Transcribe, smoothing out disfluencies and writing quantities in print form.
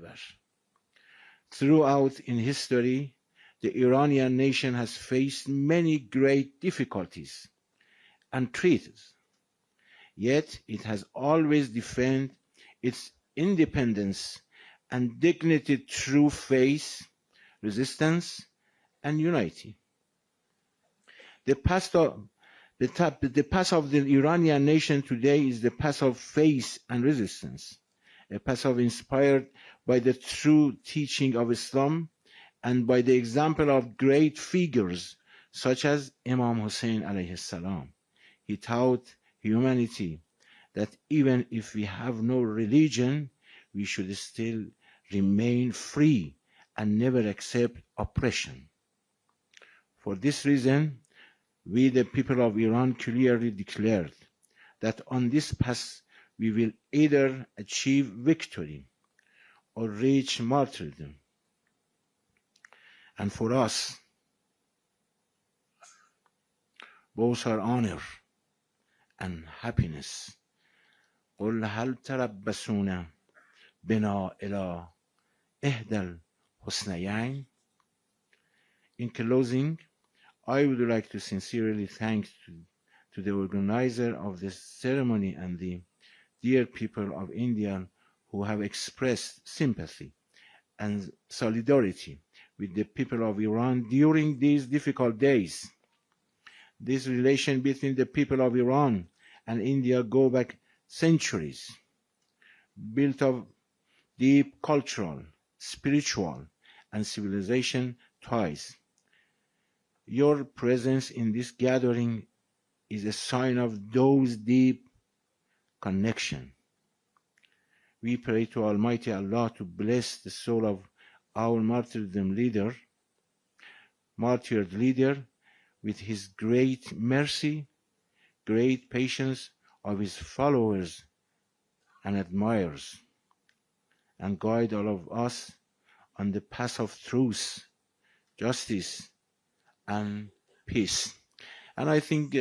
ever. Throughout in history, the Iranian nation has faced many great difficulties and threats, yet it has always defended its independence and dignity through faith, resistance, and unity. The path of the path of the Iranian nation today is the path of faith and resistance, a path of inspired by the true teaching of Islam and by the example of great figures such as Imam Hussein alayhi salam. He taught humanity that even if we have no religion, we should still remain free and never accept oppression. For this reason, we, the people of Iran, clearly declared that on this path we will either achieve victory or reach martyrdom. And for us, both are honor and happiness. قل هل تربصون بنا إلى إحدى الحسنيين. In closing, I would like to sincerely thank to the organizer of this ceremony and the dear people of India who have expressed sympathy and solidarity with the people of Iran during these difficult days. This relation between the people of Iran and India go back centuries, built of deep cultural, spiritual, and civilization ties. Your presence in this gathering is a sign of those deep connections. We pray to Almighty Allah to bless the soul of our martyred leader, with his great mercy, great patience of his followers and admirers, and guide all of us on the path of truth, justice, and peace. And I think